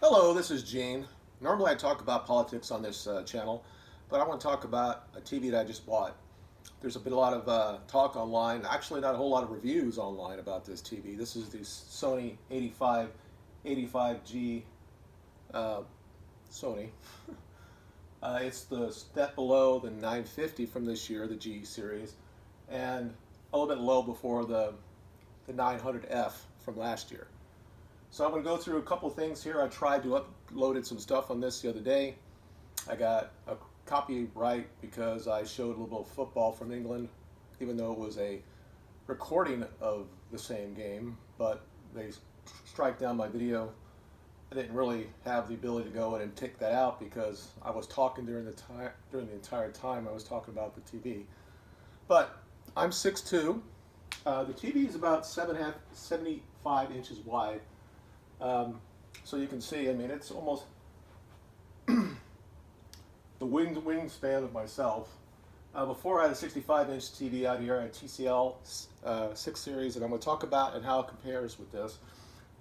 Hello, this is Gene. Normally I talk about politics on this channel, but I want to talk about a TV that I just bought. There's been a lot of talk online, actually not a whole lot of reviews online about this TV. This is the Sony 85G uh, Sony. It's the step below the 950 from this year, the G series, and a little bit low before the 900F from last year. So I'm going to go through a couple things here. I tried to uploaded some stuff on this the other day. I got a copyright because I showed a little bit of football from England, even though it was a recording of the same game, but they strike down my video. I didn't really have the ability to go in and take that out because I was talking during the entire time I was talking about the TV. But I'm 6'2". The TV is about 75 inches wide. Um, so you can see, I mean, it's almost the wingspan of myself. Before I had a 65-inch TV out here, I had TCL 6 series, and I'm going to talk about and how it compares with this.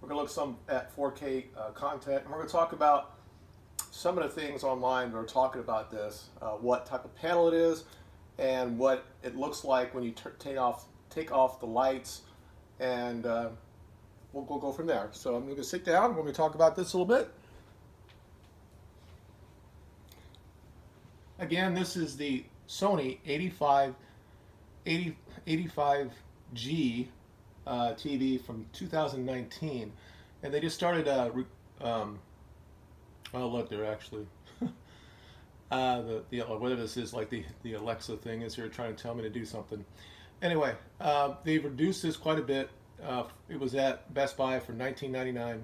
We're going to look some at 4K content, and we're going to talk about some of the things online that are talking about this, what type of panel it is, and what it looks like when you take off the lights, and we'll go from there. So I'm going to sit down. We're going to talk about this a little bit. Again, this is the Sony 85G TV from 2019, and they just started. Oh look, they're actually whether this is like the Alexa thing is here trying to tell me to do something. Anyway, they've reduced this quite a bit. It was at Best Buy for $19.99.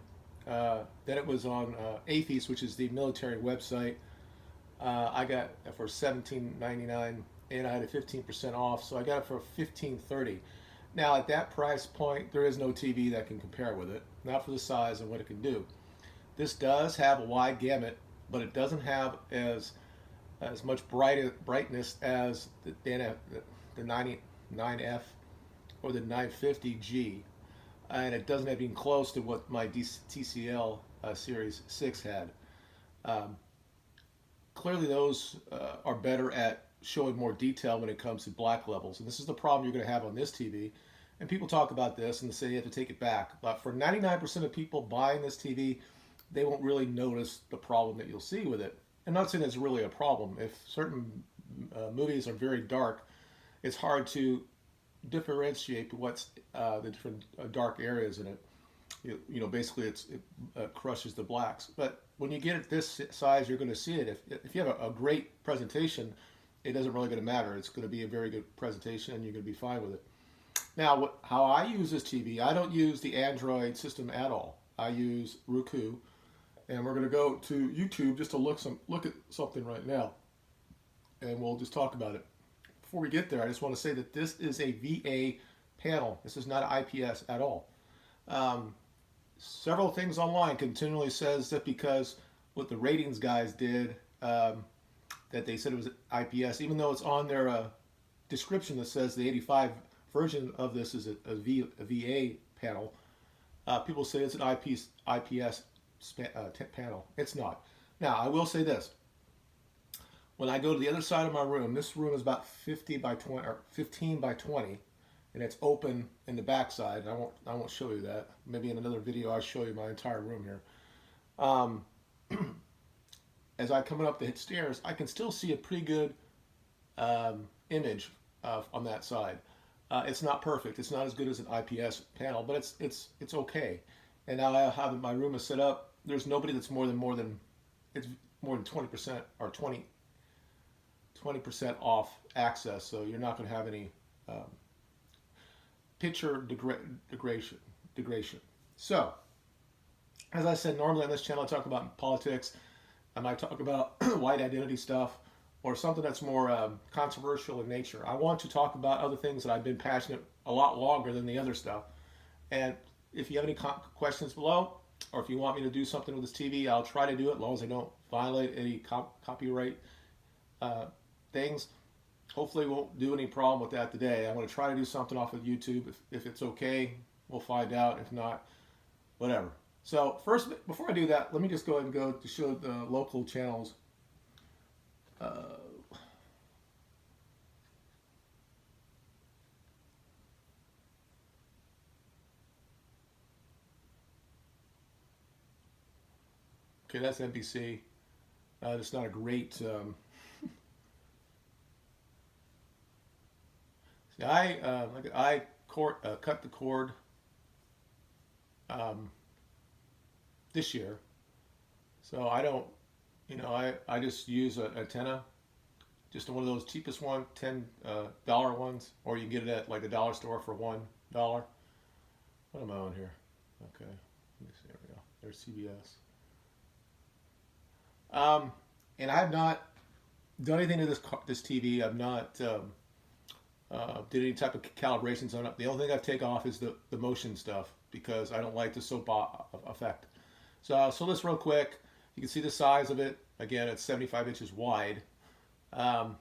Then it was on Atheist, which is the military website. I got it for $17.99, and I had a 15% off, so I got it for $15.30. Now, at that price point, there is no TV that can compare with it, not for the size and what it can do. This does have a wide gamut, but it doesn't have as much brightness as the 99F or the 950G, and it doesn't have even close to what my TCL Series 6 had. Um, Clearly, those are better at showing more detail when it comes to black levels, and this is the problem you're going to have on this TV. And people talk about this and say you have to take it back, but for 99% of people buying this TV, they won't really notice the problem that you'll see with it. I'm not saying it's really a problem. If certain movies are very dark, it's hard to differentiate what's the different dark areas in it. Basically it crushes the blacks. But when you get it this size, you're going to see it. If you have a great presentation, it doesn't really going to matter. It's going to be a very good presentation, and you're going to be fine with it. Now, how I use this TV, I don't use the Android system at all. I use Roku, and we're going to go to YouTube just to look at something right now, and we'll just talk about it. Before we get there, I just want to say that this is a VA panel. This is not IPS at all. Several things online continually says that because what the ratings guys did, that they said it was IPS, even though it's on their description that says the 85 version of this is a VA panel. People say it's an IPS panel. It's not. Now, I will say this. When I go to the other side of my room, this room is about 50 by 20 or 15 by 20, and it's open in the back side. I won't show you that. Maybe in another video I'll show you my entire room here. As I come up the stairs, I can still see a pretty good image on that side. It's not perfect. It's not as good as an IPS panel, but it's okay. And now I have my room is set up. There's nobody that's more than it's more than 20% or 20% off access, so you're not going to have any picture degradation. So, as I said, normally on this channel I talk about politics. I might talk about white identity stuff or something that's more controversial in nature. I want to talk about other things that I've been passionate a lot longer than the other stuff. And if you have any questions below, or if you want me to do something with this TV, I'll try to do it as long as I don't violate any copyright things. Hopefully won't do any problem with that today. I'm going to try to do something off of YouTube. If it's okay, we'll find out. If not, whatever. So first, before I do that, let me just go ahead and go to show the local channels. Uh, okay, that's NBC. It's not a great. See, I cut the cord um, this year, so I don't. I just use an antenna, just one of those cheapest one, $10 ones, or you can get it at like a dollar store for $1. What am I on here? Okay, let me see. There we go. There's CBS. Um, and I have not done anything to this TV. I've not did any type of calibrations on it. The only thing I've taken off is the motion stuff because I don't like the soap effect. So I'll show this real quick. You can see the size of it. Again, it's 75 inches wide. Um,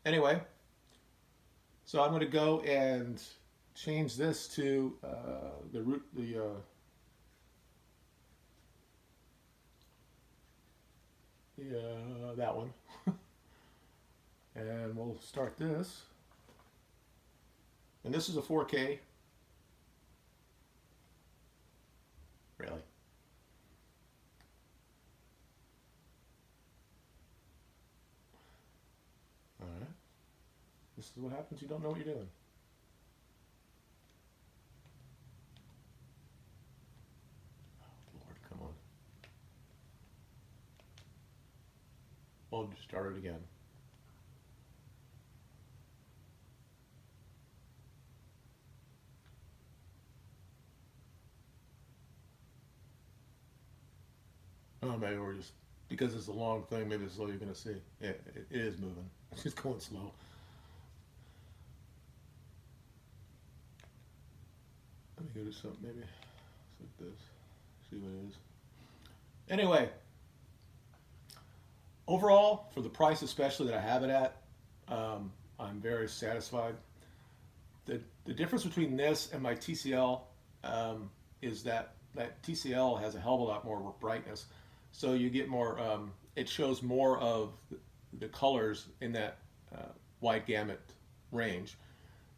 anyway, so I'm going to go and change this to that one, and we'll start this. And this is a 4K. Really? All right. This is what happens. You don't know what you're doing. Oh, Lord, come on. We'll just start it again. Oh, maybe we're just because it's a long thing. Maybe this is all you're gonna see. Yeah, it is moving. It's just going slow. Let me go to something maybe it's like this. See what it is. Anyway, overall, for the price especially that I have it at, I'm very satisfied. The difference between this and my TCL is that TCL has a hell of a lot more brightness, so you get more. It shows more of the colors in that wide gamut range,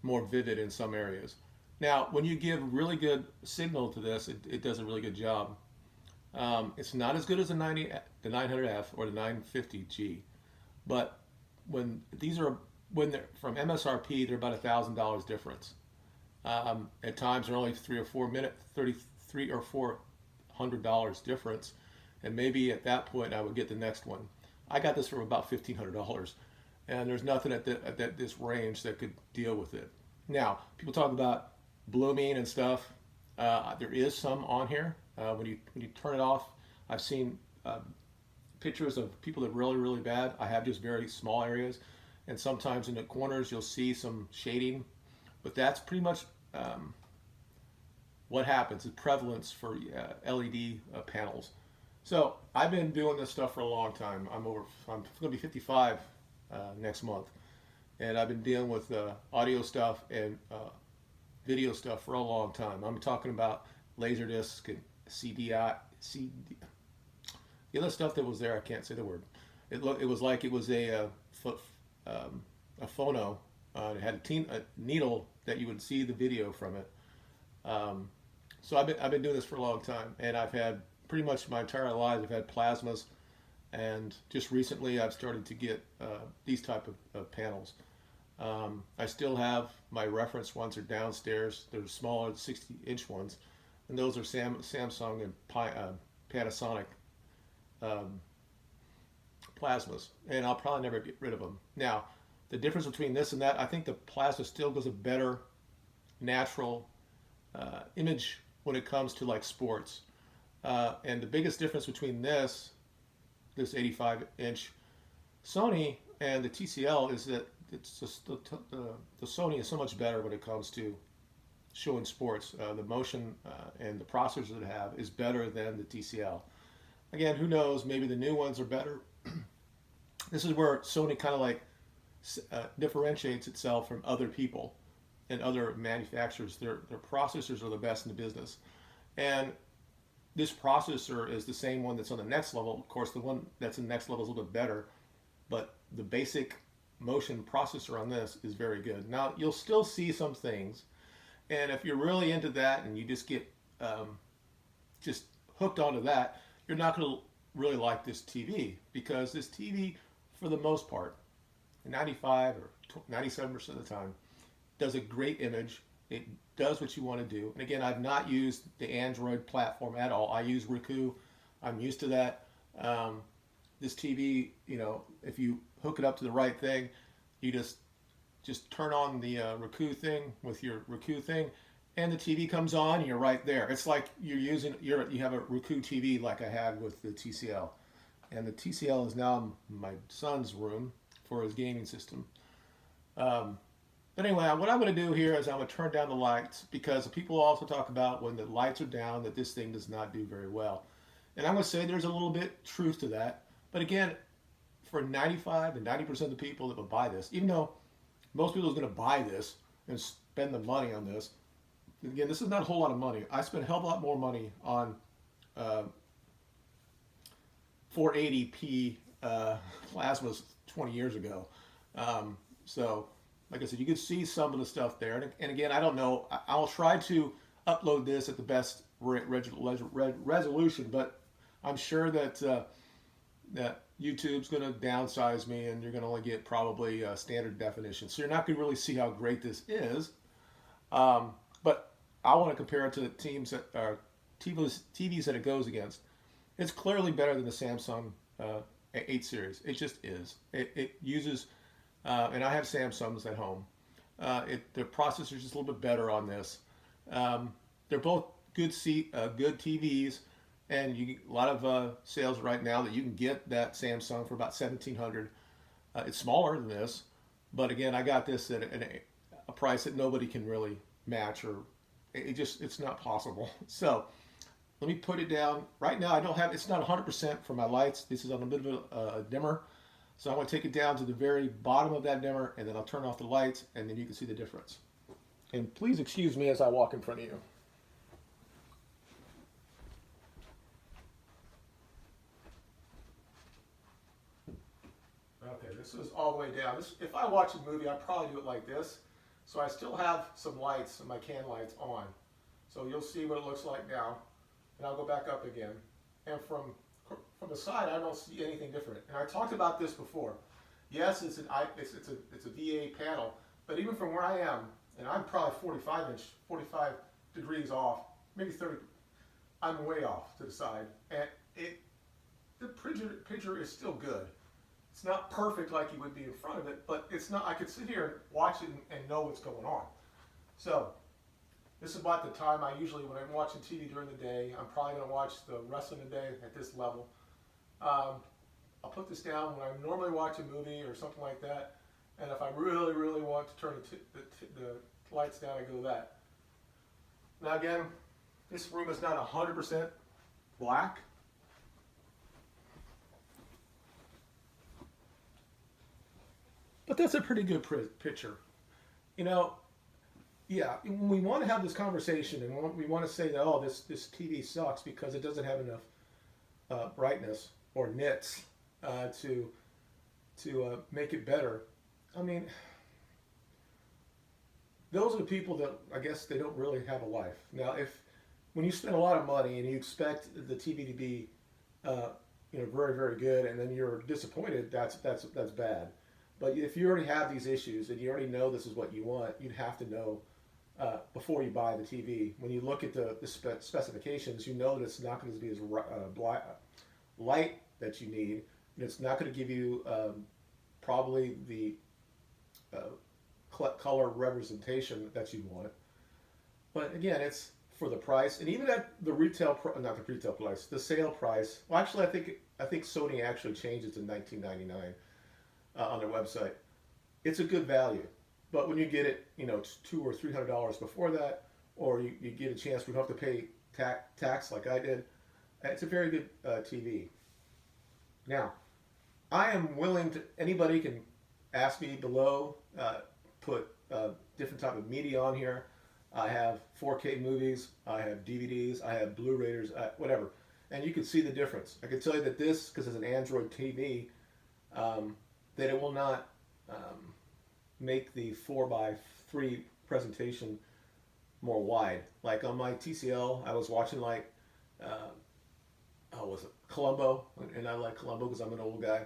more vivid in some areas. Now, when you give really good signal to this, it does a really good job. It's not as good as the 900F or the 950G, but when they're from MSRP, they're about $1,000 difference. At times, they're only 3 or 4 $33 or $400 difference, and maybe at that point I would get the next one. I got this for about $1,500, and there's nothing at this range that could deal with it. Now, people talk about blooming and stuff. There is some on here. When you turn it off, I've seen pictures of people that are really really bad. I have just very small areas, and sometimes in the corners you'll see some shading, but that's pretty much what happens. The prevalence for LED panels. So I've been doing this stuff for a long time. I'm going to be 55 next month, and I've been dealing with audio stuff and video stuff for a long time. I'm talking about Laserdisc and the other stuff that was there. I can't say the word. It was like it was a phono. It had a needle that you would see the video from it. So I've been doing this for a long time, and I've had pretty much my entire life. I've had plasmas, and just recently I've started to get these type of panels. I still have my reference ones are downstairs. They're smaller, 60-inch ones, and those are Samsung and Panasonic plasmas, and I'll probably never get rid of them. Now, the difference between this and that, I think the plasma still gives a better natural image when it comes to like sports. And the biggest difference between this 85-inch Sony and the TCL is that it's just the Sony is so much better when it comes to showing sports. The motion and the processors that it have is better than the TCL. Again, who knows? Maybe the new ones are better. This is where Sony kind of like differentiates itself from other people and other manufacturers. Their processors are the best in the business, and this processor is the same one that's on the next level. Of course, the one that's in the next level is a little bit better, but the basic motion processor on this is very good. Now, you'll still see some things, and if you're really into that and you just get just hooked onto that, you're not going to really like this TV, because this TV, for the most part, 95 or 97% of the time, does a great image. It does what you want to do. And again, I've not used the Android platform at all. I use Roku. I'm used to that. This TV, if you hook it up to the right thing, you just turn on the Roku thing with your Roku thing, and the TV comes on, and you're right there. It's like you have a Roku TV like I had with the TCL, and the TCL is now in my son's room for his gaming system. But anyway, what I'm going to do here is I'm going to turn down the lights, because people also talk about when the lights are down that this thing does not do very well. And I'm going to say there's a little bit truth to that. But again, for 95 to 90% of the people that will buy this, even though most people are going to buy this and spend the money on this, again, this is not a whole lot of money. I spent a hell of a lot more money on 480p plasmas 20 years ago. So, like I said, you can see some of the stuff there. And again, I don't know. I'll try to upload this at the best resolution, but I'm sure that that YouTube's going to downsize me, and you're going to only get probably standard definition. So you're not going to really see how great this is. But I want to compare it to the teams that are TVs that it goes against. It's clearly better than the Samsung 8 series. It just is. It uses, and I have Samsungs at home. The processor's just a little bit better on this. They're both good TVs, and you get a lot of sales right now that you can get that Samsung for about $1,700. It's smaller than this, but again, I got this at a price that nobody can really match, or it's not possible. So let me put it down. Right now, it's not 100% for my lights. This is on a bit of a dimmer. So I'm going to take it down to the very bottom of that dimmer, and then I'll turn off the lights, and then you can see the difference. And please excuse me as I walk in front of you. Okay, this is all the way down. If I watch a movie, I'd probably do it like this. So I still have some lights, my can lights on. So you'll see what it looks like now. And I'll go back up again. And from the side, I don't see anything different. And I talked about this before. Yes, it's a VA panel, but even from where I am, and I'm probably 45 degrees off, maybe 30, I'm way off to the side. And the picture is still good. It's not perfect like you would be in front of it, but it's not. I could sit here and watch it and know what's going on. So this is about the time when I'm watching TV during the day. I'm probably going to watch the rest of the day at this level. I'll put this down when I normally watch a movie or something like that. And if I really, really want to turn the lights down, I go that. Now again, this room is not 100% black. But that's a pretty good picture. Yeah, when we want to have this conversation and we want to say that, oh, this TV sucks because it doesn't have enough brightness or nits to make it better. I mean, those are the people that I guess they don't really have a life. Now, when you spend a lot of money and you expect the TV to be very, very good, and then you're disappointed, that's bad. But if you already have these issues and you already know this is what you want, you'd have to know before you buy the TV. When you look at the specifications, you know that it's not going to be as light that you need. And it's not going to give you probably the color representation that you want. But again, it's for the price, and even at the the sale price. Well, actually, I think Sony actually changed it to $19.99 on their website. It's a good value, but when you get it, $200 or $300 before that, or you get a chance, we don't have to pay tax like I did. It's a very good TV. Now, I am willing to. Anybody can ask me below. Put different type of media on here. I have 4K movies, I have DVDs, I have Blu-rays, whatever. And you can see the difference. I can tell you that this, because it's an Android TV, that it will not make the 4 by 3 presentation more wide. Like on my TCL, I was watching like, was it Columbo? And I like Columbo because I'm an old guy.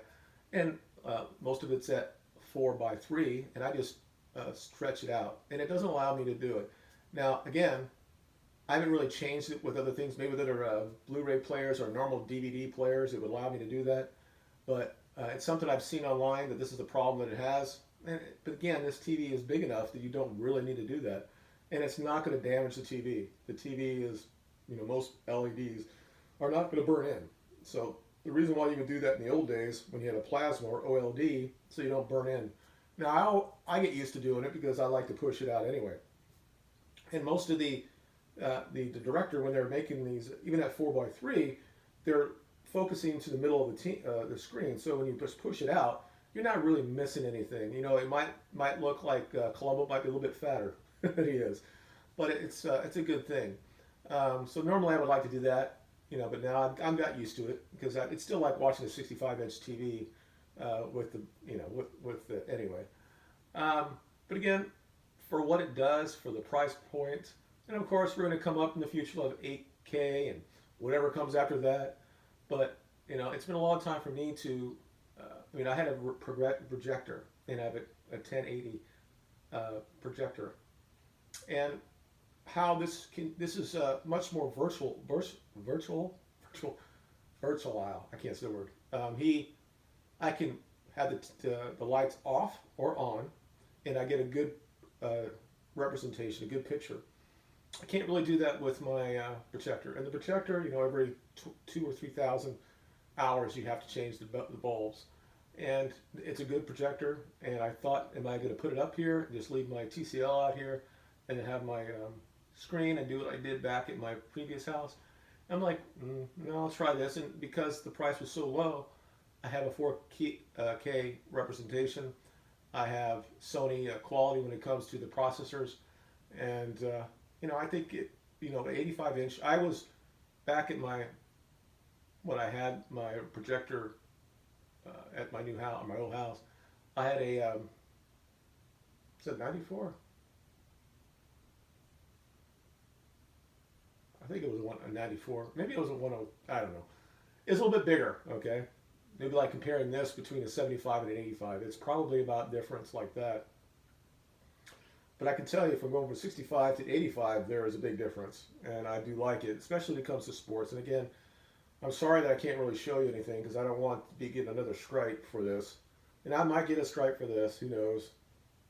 And most of it's at 4 by 3, and I just stretch it out. And it doesn't allow me to do it. Now, again, I haven't really changed it with other things. Maybe with other Blu-ray players or normal DVD players, it would allow me to do that. But it's something I've seen online that this is a problem that it has. But again, this TV is big enough that you don't really need to do that. And it's not going to damage the TV. The TV is, most LEDs are not going to burn in. So the reason why you would do that in the old days when you had a plasma or OLED, so you don't burn in. Now, I get used to doing it because I like to push it out anyway. And most of the director, when they're making these, even at 4 by 3, they're focusing to the middle of the screen. So when you just push it out, you're not really missing anything. It might look like Columbo might be a little bit fatter than he is, but it's a good thing. So normally I would like to do that, but now I've got used to it because it's still like watching a 65-inch TV with the anyway. But again, for what it does, for the price point, and of course we're going to come up in the future of 8K and whatever comes after that. But it's been a long time for me to. I had a projector, and I have a 1080 projector, and how this is much more virtual. I can't say the word. I can have the lights off or on, and I get a good representation, a good picture. I can't really do that with my projector. And the projector, every 2,000 or 3,000 hours you have to change the bulbs. And it's a good projector. And I thought, am I going to put it up here and just leave my TCL out here and then have my screen and do what I did back at my previous house? I'm like, no, I'll try this. And because the price was so low, I have a 4K representation. I have Sony quality when it comes to the processors. And, I think it, 85-inch. I was back at when I had my projector at my new house, my old house. I had a, is it 94? I think it was a 94. Maybe it was a 10. I don't know. It's a little bit bigger. Okay, maybe like comparing this between a 75 and an 85. It's probably about difference like that. But I can tell you from going from 65 to 85, there is a big difference. And I do like it, especially when it comes to sports. And again, I'm sorry that I can't really show you anything because I don't want to be getting another stripe for this. And I might get a stripe for this, who knows.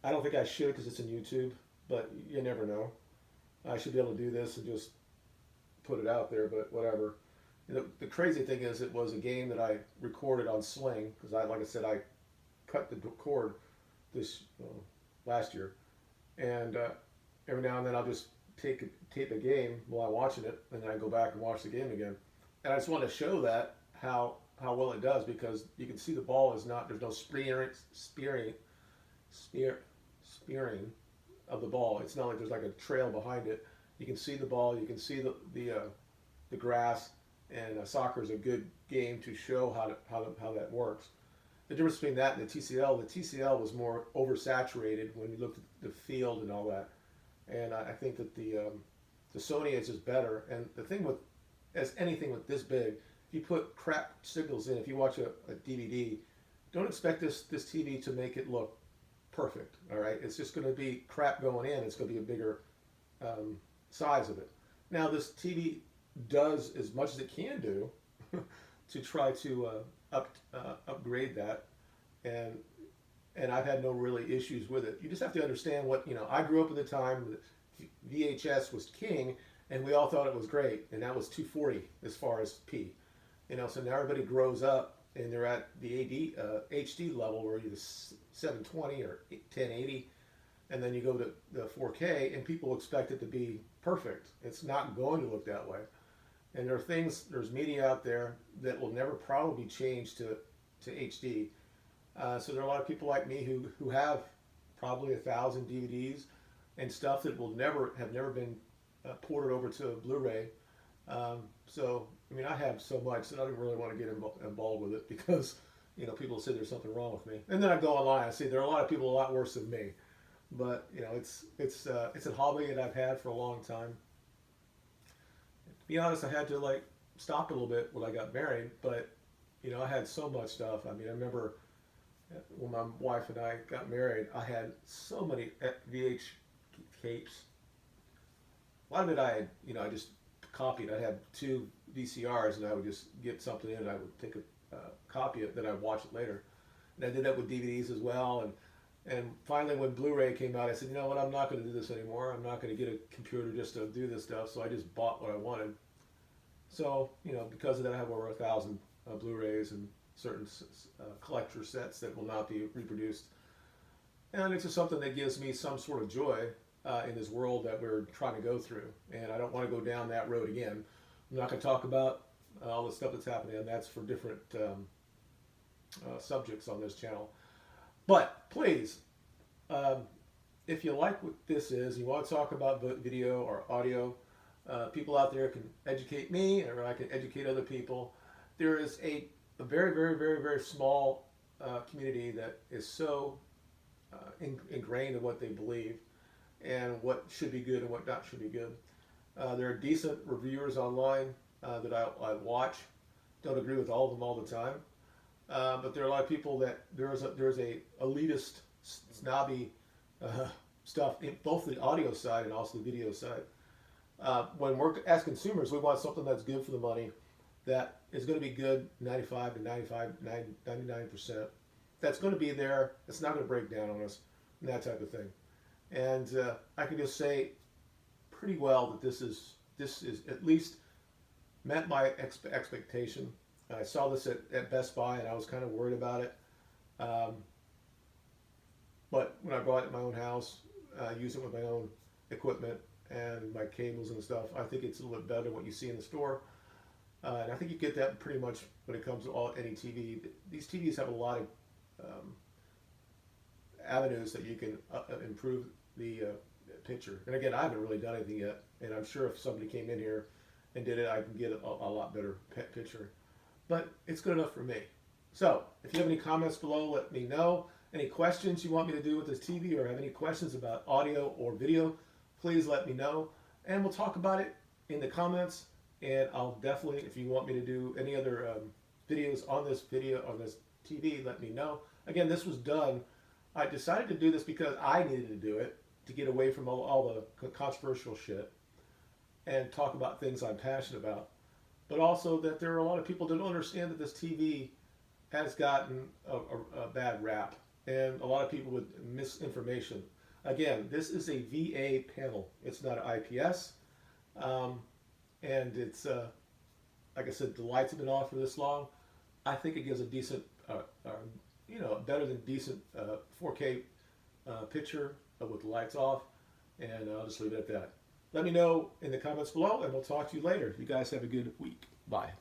I don't think I should because it's in YouTube, but you never know. I should be able to do this and just put it out there, but whatever. The crazy thing is it was a game that I recorded on Sling because like I said, I cut the cord this last year. And every now and then I'll just tape a game while I'm watching it, and then I go back and watch the game again. And I just want to show that how well it does because you can see the ball is not, there's no spearing of the ball. It's not like there's like a trail behind it. You can see the ball, you can see the grass, and soccer is a good game to show how that works. The difference between that and the TCL was more oversaturated when you looked at the field and all that. And I think that the Sony is just better. And the thing with, as anything with this big, if you put crap signals in, if you watch a DVD, don't expect this TV to make it look perfect. All right, it's just going to be crap going in. It's going to be a bigger size of it. Now this TV does as much as it can do to try to upgrade that, and I've had no really issues with it. You just have to understand what, I grew up at the time that VHS was king, and we all thought it was great, and that was 240 as far as P. So now everybody grows up and they're at the HD level where you're 720 or 1080, and then you go to the 4K, and people expect it to be perfect. It's not going to look that way. And there's media out there that will never probably change to HD. So there are a lot of people like me who have probably 1,000 DVDs, and stuff that will never been ported over to a Blu-ray. So I mean, I have so much that I don't really want to get involved with it because people say there's something wrong with me, and then I go online. I see there are a lot of people a lot worse than me, but it's a hobby that I've had for a long time. To be honest, I had to like stop a little bit when I got married, but I had so much stuff. I mean, I remember when my wife and I got married, I had so many VH tapes. A lot of it I just copied. I had 2 VCRs, and I would just get something in, and I would take a copy of it, then I'd watch it later. And I did that with DVDs as well. And finally, when Blu-ray came out, I said, you know what, I'm not going to do this anymore. I'm not going to get a computer just to do this stuff. So I just bought what I wanted. So because of that, I have over 1,000 Blu-rays and certain collector sets that will not be reproduced. And it's just something that gives me some sort of joy in this world that we're trying to go through. And I don't want to go down that road again. I'm not going to talk about all the stuff that's happening, and that's for different subjects on this channel. But please, if you like what this is, you want to talk about video or audio, people out there can educate me, or I can educate other people. There is a very, very, very, very small community that is so ingrained in what they believe and what should be good and what not should be good. There are decent reviewers online that I watch. Don't agree with all of them all the time, but there are a lot of people that there's a elitist, snobby stuff in both the audio side and also the video side. When we're as consumers, we want something that's good for the money, that is going to be good 95 to 99%. That's going to be there. It's not going to break down on us, and that type of thing. And I can just say pretty well that this is at least met my expectation. I saw this at Best Buy, and I was kind of worried about it. But when I brought it in my own house, use it with my own equipment and my cables and stuff, I think it's a little bit better than what you see in the store. And I think you get that pretty much when it comes to any TV. These TVs have a lot of avenues that you can improve the picture. And again, I haven't really done anything yet, and I'm sure if somebody came in here and did it, I can get a lot better picture. But it's good enough for me. So if you have any comments below, let me know. Any questions you want me to do with this TV, or have any questions about audio or video, please let me know, and we'll talk about it in the comments. And I'll definitely, if you want me to do any other videos on this TV, let me know. Again, this was done. I decided to do this because I needed to do it to get away from all the controversial shit and talk about things I'm passionate about. But also that there are a lot of people that don't understand that this TV has gotten a bad rap, and a lot of people with misinformation. Again, this is a VA panel. It's not an IPS. And it's, like I said, the lights have been off for this long. I think it gives a decent, better than decent 4K picture with the lights off. And I'll just leave it at that. Let me know in the comments below, and we'll talk to you later. You guys have a good week. Bye.